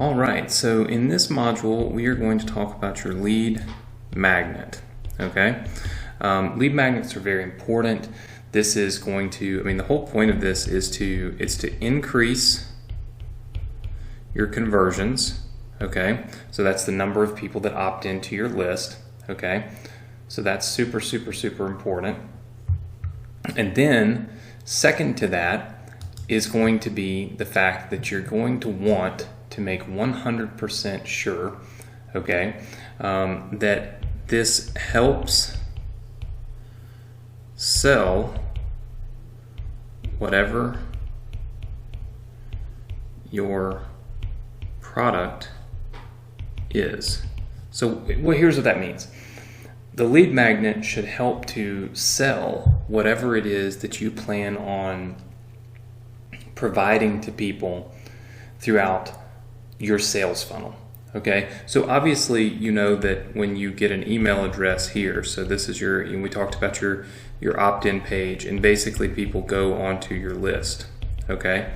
All right, so in this module, we are going to talk about your lead magnet, okay? Lead magnets are very important. This is going to, the whole point of this is to increase your conversions, okay? So that's the number of people that opt into your list, okay? So that's super, super, super important. And then second to that is going to be the fact that you're going to want to make 100% sure, okay, that this helps sell whatever your product is. So well, here's what that means. The lead magnet should help to sell whatever it is that you plan on providing to people throughout your sales funnel. Okay, so obviously you know that when you get an email address here, so this is your, we talked about your opt-in page, and basically people go onto your list. Okay,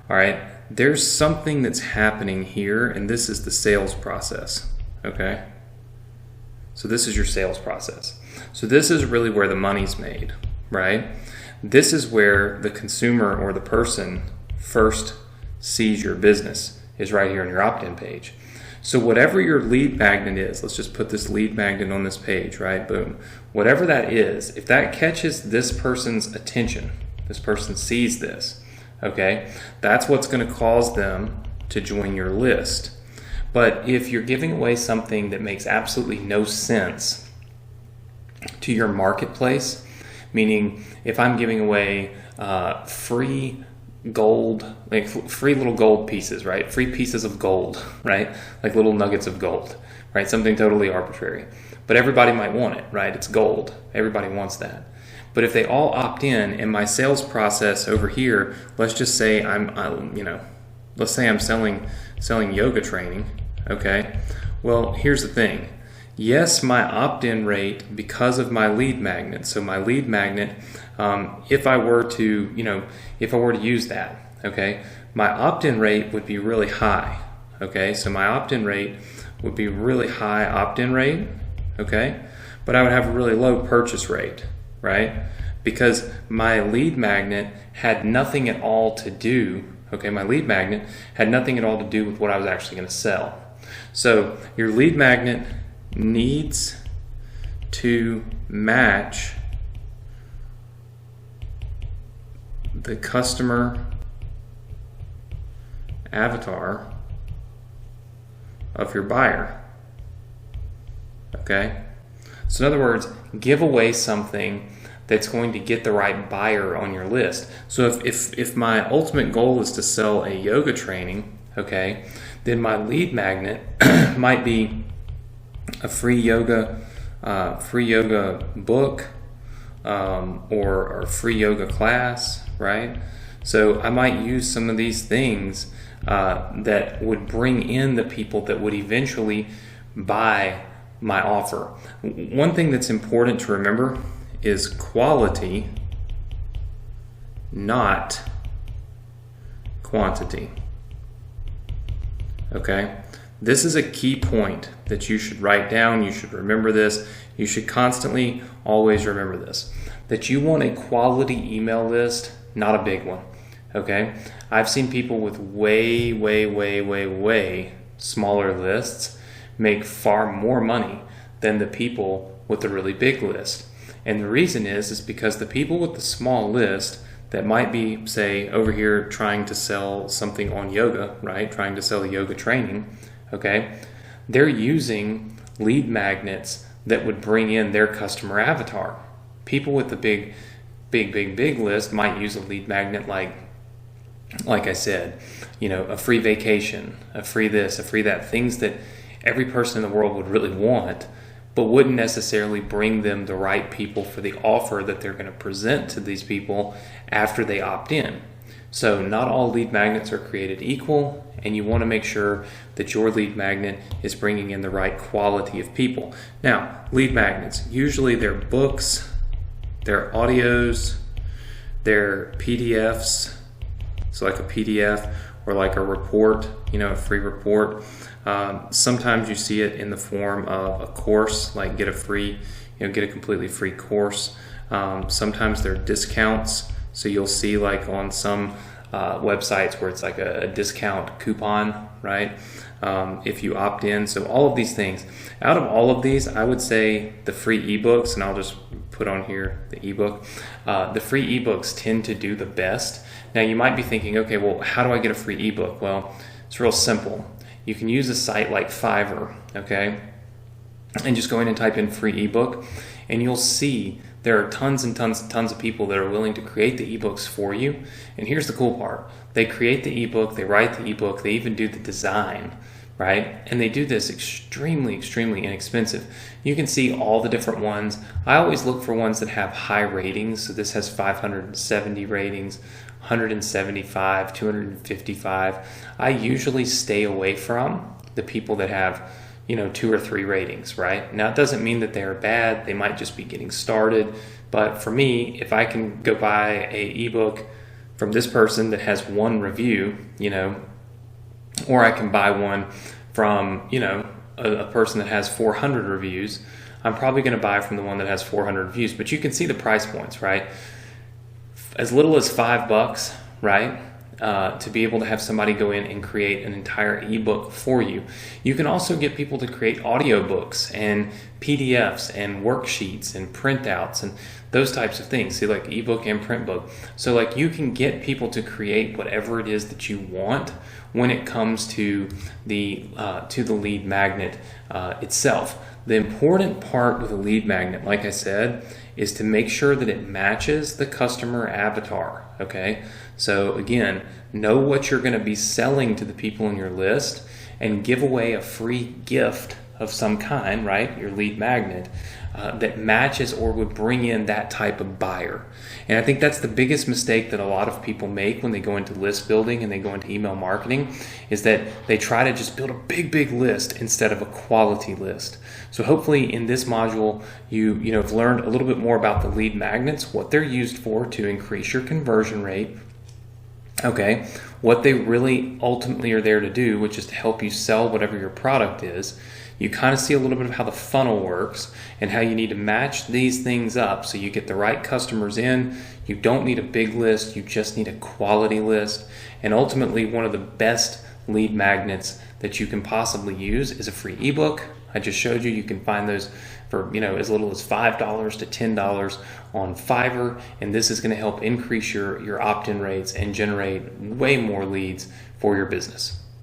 all right, there's something that's happening here, and this is the sales process. Okay, so this is your sales process. So this is really where the money's made, right? This is where the consumer or the person first sees your business, is right here on your opt-in page. So whatever your lead magnet is, let's just put this lead magnet on this page, right? Boom. Whatever that is, if that catches this person's attention, this person sees this, okay, that's what's going to cause them to join your list. But if you're giving away something that makes absolutely no sense to your marketplace, meaning if I'm giving away free gold, like free little gold pieces, right? Free pieces of gold, right? Like little nuggets of gold, right? Something totally arbitrary. But everybody might want it, right? It's gold. Everybody wants that. But if they all opt in my sales process over here, let's just say let's say I'm selling yoga training, okay? Well, here's the thing. Yes, my opt-in rate, because of my lead magnet, so my lead magnet, if I were to use that, okay, my opt-in rate would be really high, okay? So my opt-in rate would be really high opt-in rate, okay? But I would have a really low purchase rate, right? Because my lead magnet had nothing at all to do, okay, my lead magnet had nothing at all to do with what I was actually going to sell. So your lead magnet needs to match the customer avatar of your buyer. Okay? So in other words, give away something that's going to get the right buyer on your list. So if my ultimate goal is to sell a yoga training, okay, then my lead magnet might be a free yoga book, or free yoga class, right? So I might use some of these things that would bring in the people that would eventually buy my offer. One thing that's important to remember is quality, not quantity. Okay? This is a key point that you should write down. You should remember this. You should constantly always remember this, that you want a quality email list, not a big one. Okay? I've seen people with way smaller lists make far more money than the people with the really big list. And the reason is because the people with the small list that might be, say, over here trying to sell something on yoga, right? Trying to sell a yoga training, okay? They're using lead magnets that would bring in their customer avatar. People with the big list might use a lead magnet like I said, a free vacation, a free this, a free that, things that every person in the world would really want, but wouldn't necessarily bring them the right people for the offer that they're going to present to these people after they opt in. So not all lead magnets are created equal, and you want to make sure that your lead magnet is bringing in the right quality of people. Now, lead magnets, usually they're books, they're audios, they're PDFs, so like a PDF, or like a report, a free report. Sometimes you see it in the form of a course, like get a completely free course. Sometimes there are discounts. So you'll see like on some websites where it's like a discount coupon, right? If you opt in. So all of these things. Out of all of these, I would say the free ebooks, and I'll just put on here the ebook. The free ebooks tend to do the best. Now you might be thinking, okay, well, how do I get a free ebook? Well, it's real simple. You can use a site like Fiverr, okay? And just go in and type in free ebook, and you'll see there are tons and tons and tons of people that are willing to create the ebooks for you. And here's the cool part. They create the ebook, they write the ebook, they even do the design, right? And they do this extremely, extremely inexpensive. You can see all the different ones. I always look for ones that have high ratings. So this has 570 ratings, 175, 255. I usually stay away from the people that have 2 or 3 ratings, right? Now, it doesn't mean that they're bad. They might just be getting started. But for me, if I can go buy a ebook from this person that has 1 review, or I can buy one from, a person that has 400 reviews, I'm probably going to buy from the one that has 400 reviews. But you can see the price points, right? As little as $5, right? To be able to have somebody go in and create an entire ebook for you. You can also get people to create audiobooks and PDFs and worksheets and printouts and those types of things. See, like ebook and print book. So like you can get people to create whatever it is that you want when it comes to the lead magnet itself. The important part with a lead magnet, like I said, is to make sure that it matches the customer avatar, okay? So again, know what you're going to be selling to the people in your list and give away a free gift of some kind, right? Your lead magnet that matches or would bring in that type of buyer. And I think that's the biggest mistake that a lot of people make when they go into list building and they go into email marketing, is that they try to just build a big list instead of a quality list. So hopefully in this module, you've learned a little bit more about the lead magnets, what they're used for to increase your conversion rate, okay, what they really ultimately are there to do, which is to help you sell whatever your product is. You kind of see a little bit of how the funnel works and how you need to match these things up so you get the right customers in. You don't need a big list, you just need a quality list. And ultimately, one of the best lead magnets that you can possibly use is a free ebook. I just showed you can find those for as little as $5 to $10 on Fiverr, and this is going to help increase your opt-in rates and generate way more leads for your business.